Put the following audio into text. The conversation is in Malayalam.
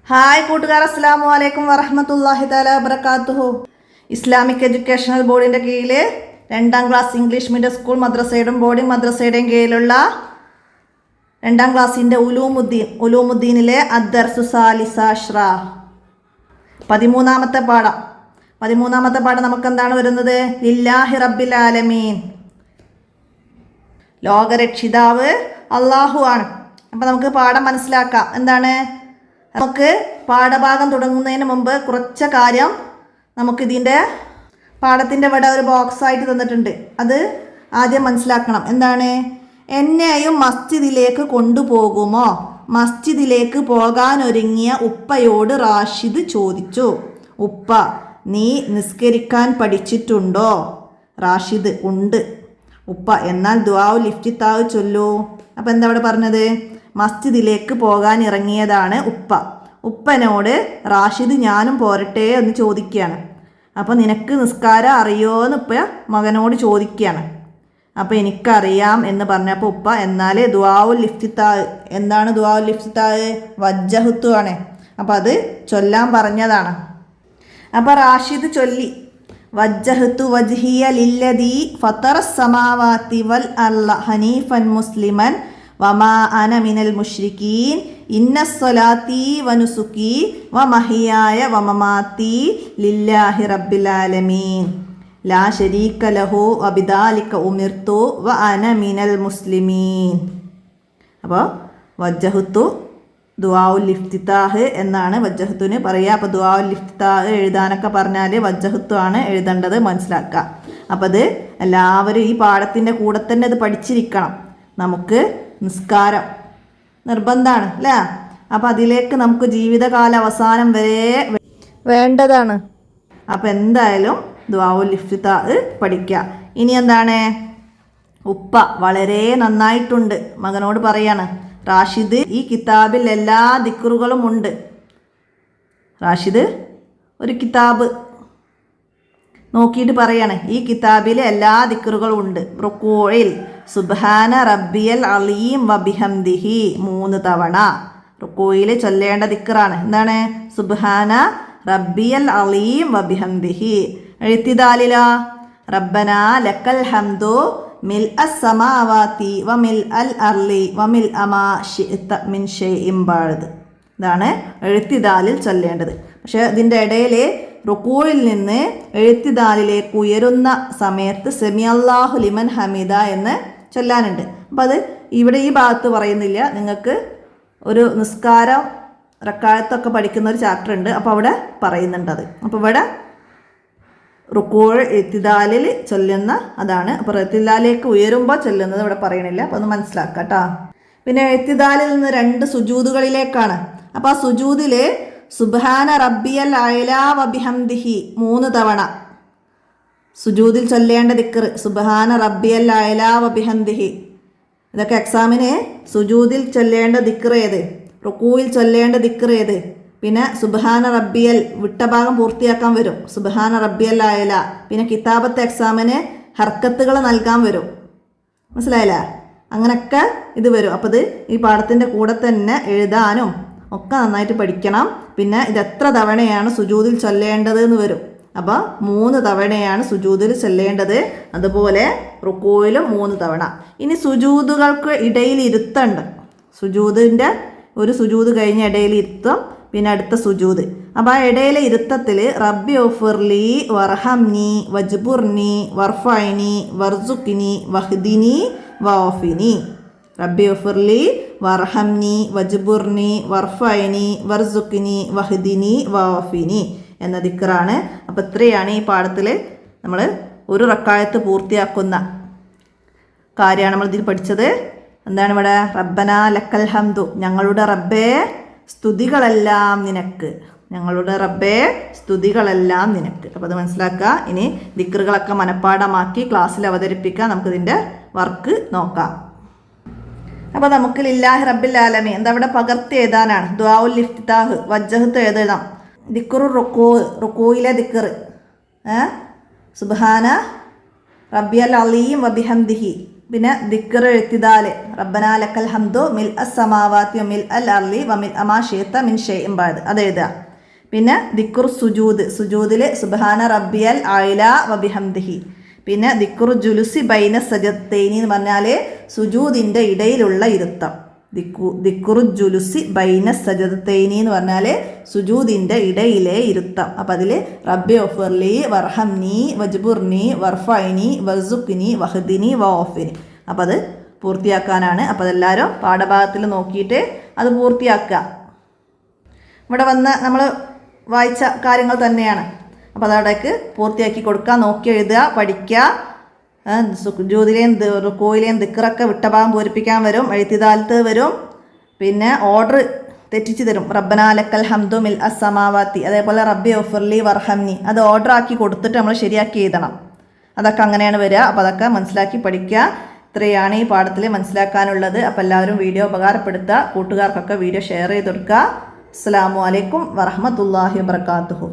ഹായ് കൂട്ടുകാർ, അസ്സലാമു അലൈക്കും വറഹ്മത്തുള്ളാഹി തആല വബറകാതുഹു. ഇസ്ലാമിക് എഡ്യൂക്കേഷണൽ ബോർഡിൻ്റെ കീഴിൽ 2ാം ക്ലാസ് ഇംഗ്ലീഷ് മീഡിയം സ്കൂൾ മദ്രസയുടെയും ബോർഡിംഗ് മദ്രസയുടെയും കീഴിലുള്ള 2ാം ക്ലാസ്സിൻ്റെ ഉലൂമുദ്ദീനിലെ അദ്ദർസു സാലിസാശ്ര 13ാമത്തെ പാഠം നമുക്ക് എന്താണ് വരുന്നത്? ലില്ലാഹി റബ്ബിൽ ആലമീൻ, ലോകരക്ഷിതാവ് അള്ളാഹു ആണ്. അപ്പം നമുക്ക് പാഠം മനസ്സിലാക്കാം. എന്താണ്? നമുക്ക് പാഠഭാഗം തുടങ്ങുന്നതിന് മുമ്പ് കുറച്ച് കാര്യം നമുക്കിതിൻ്റെ പാഠത്തിൻ്റെ ഇവിടെ ഒരു ബോക്സായിട്ട് തന്നിട്ടുണ്ട്. അത് ആദ്യം മനസ്സിലാക്കണം. എന്താണ്? എന്നെയും മസ്ജിദിലേക്ക് കൊണ്ടുപോകുമോ? മസ്ജിദിലേക്ക് പോകാനൊരുങ്ങിയ ഉപ്പയോട് റാഷിദ് ചോദിച്ചു. ഉപ്പ, നീ നിസ്കരിക്കാൻ പഠിച്ചിട്ടുണ്ടോ? റാഷിദ്, ഉണ്ട് ഉപ്പ. എന്നാൽ ദുആഉൽ ഇഫ്തിതാഹ് ചൊല്ലൂ. അപ്പം എന്താ ഇവിടെ പറഞ്ഞത്? മസ്ജിദിലേക്ക് പോകാൻ ഇറങ്ങിയതാണ് ഉപ്പ. ഉപ്പനോട് റാഷിദ് ഞാനും പോരട്ടെ എന്ന് ചോദിക്കുകയാണ്. അപ്പോൾ നിനക്ക് നിസ്കാരം അറിയോ എന്ന് ഉപ്പ മകനോട് ചോദിക്കുകയാണ്. അപ്പോൾ എനിക്കറിയാം എന്ന് പറഞ്ഞപ്പോൾ ഉപ്പ, എന്നാൽ ദുആഉൽ ഇഫ്തിതാഹ്, എന്താണ് ദുആഉൽ ഇഫ്തിതാഹ്? വജ്ജഹ്തു ആണ്. അപ്പോൾ അത് ചൊല്ലാൻ പറഞ്ഞതാണ്. അപ്പോൾ റാഷിദ് ചൊല്ലി, വജ്ജഹ്തു വജ്ഹിയ ലില്ലദീ ഫത്തറസ് സമാവാതി വൽ അർള ഹനീഫൻ മുസ്ലിമൻ വമാ അന മിനൽ മുശ്രിക്കീൻ ഇന്നസ്സലാത്തി വനുസുക്കി വമഹിയായ വമമാത്തി ലില്ലാഹി റബ്ബിൽ ആലമീൻ ലാ ശരീക ലഹു വബിദാലിക ഉമിർതു വ അന മിനൽ മുസ്ലിമീൻ. അപ്പോൾ വജ്ജഹ്തു ദുആഉൽ ഇഫ്തിതാഹ് എന്നാണ് വജ്ജഹ്തുവിന് പറയുക. അപ്പോൾ ദുആഉൽ ഇഫ്തിതാഹ് എഴുതാനൊക്കെ പറഞ്ഞാൽ വജ്ജഹ്തു ആണ് എഴുതേണ്ടത്, മനസ്സിലാക്കുക. അപ്പോൾ അത് എല്ലാവരും ഈ പാഠത്തിൻ്റെ കൂടെ തന്നെ ഇത് പഠിച്ചിരിക്കണം. നമുക്ക് നിസ്കാരം നിർബന്ധമാണ് അല്ലേ? അപ്പം അതിലേക്ക് നമുക്ക് ജീവിതകാല അവസാനം വരെ വേണ്ടതാണ്. അപ്പം എന്തായാലും ദുആഉൽ ഇഫ്തിതാഹ് പഠിക്കുക. ഇനി എന്താണ്? ഉപ്പ വളരെ നന്നായിട്ടുണ്ട് മകനോട് പറയാണ്. റാഷിദ്, ഈ കിതാബിൽ എല്ലാ ദിക്റുകളും ഉണ്ട്. റാഷിദ് ഒരു കിതാബ് നോക്കിയിട്ട് പറയാണ്, ഈ കിതാബിൽ എല്ലാ ദിക്റുകളും ഉണ്ട്. റുക്കൂഇൽ സുബ്ഹാന റബ്ബിയൽ അലീം വബിഹംദിഹി 3 തവണ റുക്കൂയിൽ ചൊല്ലേണ്ട ദിക്റാണ്. എന്താണ്? സുബ്ഹാന റബ്ബിയൽ അലീം വബിഹംദിഹി. എഴുത്തിദാലിലാ റബ്ബനാ ലക്കൽ ഹംദു മിൽ അസ് സമാവാതി വമിൽ അൽ അർളി വമിൽ അമാ ശിഅത മിൻ ഷൈഇൻ ബഅദ്. ഇതാണ് എഴുത്തിദാലിൽ ചൊല്ലേണ്ടത്. പക്ഷേ ഇതിൻ്റെ ഇടയിൽ റുക്കൂയിൽ നിന്ന് എഴുത്തിദാലിലേക്ക് ഉയരുന്ന സമയത്ത് സെമിഅല്ലാഹു ലിമൻ ഹമീദ എന്ന് ചൊല്ലാനുണ്ട്. അപ്പം അത് ഇവിടെ ഈ ഭാഗത്ത് പറയുന്നില്ല. നിങ്ങൾക്ക് ഒരു നിസ്കാരം റക്കായത്തൊക്കെ പഠിക്കുന്ന ഒരു ചാപ്റ്റർ ഉണ്ട്, അപ്പോൾ അവിടെ പറയുന്നുണ്ട് അത്. അപ്പോൾ ഇവിടെ റുക്കൂൾ എഴുത്തിദാലിൽ ചൊല്ലുന്ന അതാണ്. അപ്പോൾ എഴുത്തിദാലിലേക്ക് ഉയരുമ്പോൾ ചൊല്ലുന്നത് ഇവിടെ പറയണില്ല. അപ്പോൾ ഒന്ന് മനസ്സിലാക്കാം കേട്ടോ. പിന്നെ എഴുത്തിദാലിൽ നിന്ന് 2 സുജൂദുകളിലേക്കാണ്. അപ്പോൾ ആ സുജൂദിൽ സുബ്ഹാന റബ്ബിയൽ അഅ്ലാ വബിഹംദിഹി 3 തവണ സുജൂദിൽ ചൊല്ലേണ്ട ദിക്ർ സുബ്ഹാന റബ്ബിയൽ അഅ്ലാ വബിഹംദിഹി. ഇതൊക്കെ എക്സാമിന് സുജൂദിൽ ചൊല്ലേണ്ട ദിക്ർ ഏത്, റുക്കൂയിൽ ചൊല്ലേണ്ട ദിക്ർ ഏത്, പിന്നെ സുബ്ഹാന റബ്ബിയൽ വിട്ട ഭാഗം പൂർത്തിയാക്കാൻ വരും, സുബ്ഹാന റബ്ബിയൽ അഅ്ലാ. പിന്നെ കിതാബത്തെ എക്സാമിന് ഹർക്കത്തുകൾ നൽകാൻ വരും. മനസ്സിലായില്ലേ? അങ്ങനെയൊക്കെ ഇത് വരും. അപ്പോൾ ഇത് ഈ പാഠത്തിൻ്റെ കൂടെ തന്നെ എഴുതാനും ഒക്കെ നന്നായിട്ട് പഠിക്കണം. പിന്നെ ഇത് എത്ര തവണയാണ് സുജൂദിൽ ചൊല്ലേണ്ടത് എന്ന് വരും. അപ്പോൾ 3 തവണയാണ് സുജൂദിൽ ചൊല്ലേണ്ടത്. അതുപോലെ റുക്കൂയിലും 3 തവണ. ഇനി സുജൂദുകൾക്ക് ഇടയിൽ ഇരുത്തുണ്ട്. സുജൂദിൻ്റെ ഒരു സുജൂദ് കഴിഞ്ഞ ഇടയിൽ ഇരുത്തും, പിന്നെ അടുത്ത സുജൂദ്. അപ്പോൾ ആ ഇടയിലെ ഇരുത്തത്തിൽ റബ്ബി ഉഫിർലി വർഹംനി വജ്ബുർനി വർഫഅനി വർസുഖ്നി വഹ്ദിനി വഅഫിനി. റബ്ബി ഉഫിർലി വർഹംനി വജ്ബുർനി വർഫഅനി വർസുഖ്നി വഹ്ദിനി വഅഫിനി എന്ന ദിക്റാണ്. അപ്പോൾ ഇത്രയാണ് ഈ പാഠത്തിൽ നമ്മൾ ഒരു റക്കായത്ത് പൂർത്തിയാക്കുന്ന കാര്യമാണ് നമ്മൾ ഇതിൽ പഠിച്ചത്. എന്താണ് ഇവിടെ? റബ്ബനാ ലക്കൽ ഹംദു, ഞങ്ങളുടെ റബ്ബേ സ്തുതികളെല്ലാം നിനക്ക്, ഞങ്ങളുടെ റബ്ബേ സ്തുതികളെല്ലാം നിനക്ക്. അപ്പോൾ അത് മനസ്സിലാക്കുക. ഇനി ദിക്റുകളൊക്കെ മനഃപ്പാഠമാക്കി ക്ലാസ്സിൽ അവതരിപ്പിക്കുക. നമുക്കിതിൻ്റെ വർക്ക് നോക്കാം. അപ്പോൾ നമുക്ക് ലില്ലാഹി റബ്ബിൽ ആലമീൻ എന്താ ഇവിടെ പകർത്തി എഴുതാനാണ്. ദുആഉൽ ഇഫ്തിതാഹ് വജ്ജഹ്തു എഴുതാം. ദിക്റു റുക്കൂയിലെ ദിക്ർ സുബ്ഹാന റബ്ബിയൽ അലീം വബിഹംദിഹി പിന്നെ ദിക്ർ എഴുത്തിദാല് റബ്ബനാ ലക്കൽ ഹംദു മിൽ അസ്സമാവാതി മിൽ അൽ അർളി വമിൽ അമാ ഷിഅത മിൻ ഷൈഇൻ ബഅദ് അത് എഴുതുക. പിന്നെ ദിക്ർ സുജൂദിൽ സുബ്ഹാന റബ്ബിയൽ അഅ്ല വബിഹംദിഹി. പിന്നെ ദിക്ർ ജുലുസി ബൈന സജദത്തൈനി എന്ന് പറഞ്ഞാൽ സുജൂദിൻ്റെ ഇടയിലുള്ള ഇരുത്തം. ദിക്ർ ജുലുസി ബൈന സജദത്തൈനി എന്ന് പറഞ്ഞാൽ സുജൂദിൻ്റെ ഇടയിലെ ഇരുത്തം. അപ്പം അതിൽ റബ്ബി ഒഫർലി വർഹംനി വജ്ബുർനി വർഫൈനി വസുഖ്നി വഹദിനി വഓഫിനി. അപ്പം അത് പൂർത്തിയാക്കാനാണ്. അപ്പോൾ അതെല്ലാവരും പാഠഭാഗത്തിൽ നോക്കിയിട്ട് അത് പൂർത്തിയാക്കുക. ഇവിടെ വന്ന് നമ്മൾ വായിച്ച കാര്യങ്ങൾ തന്നെയാണ്. അപ്പോൾ അതവിടേക്ക് പൂർത്തിയാക്കി കൊടുക്കുക, നോക്കി എഴുതുക, പഠിക്കുക. സുജൂദിലെയും റുകൂയിലെയും ദിക്റൊക്കെ വിട്ട ഭാഗം പൂരിപ്പിക്കാൻ വരും, എഴുത്തിദാലത്ത് വരും. പിന്നെ ഓർഡർ തെറ്റിച്ച് തരും. റബ്ബനാ ലക്കൽ ഹംദു മിൽ അസ്സമാവാതി, അതേപോലെ റബ്ബി ഒഫർലി വർഹംനി, അത് ഓർഡർ ആക്കി കൊടുത്തിട്ട് നമ്മൾ ശരിയാക്കി എഴുതണം. അതൊക്കെ അങ്ങനെയാണ് വരിക. അപ്പോൾ അതൊക്കെ മനസ്സിലാക്കി പഠിക്കുക. ഇത്രയാണ് ഈ പാഠത്തിൽ മനസ്സിലാക്കാനുള്ളത്. അപ്പോൾ എല്ലാവരും വീഡിയോ ഉപകാരപ്പെടുത്തുക, കൂട്ടുകാർക്കൊക്കെ വീഡിയോ ഷെയർ ചെയ്ത് കൊടുക്കുക. അസ്സലാമു അലൈക്കും വറഹ്മത്തുള്ളാഹി വബറകാതുഹു.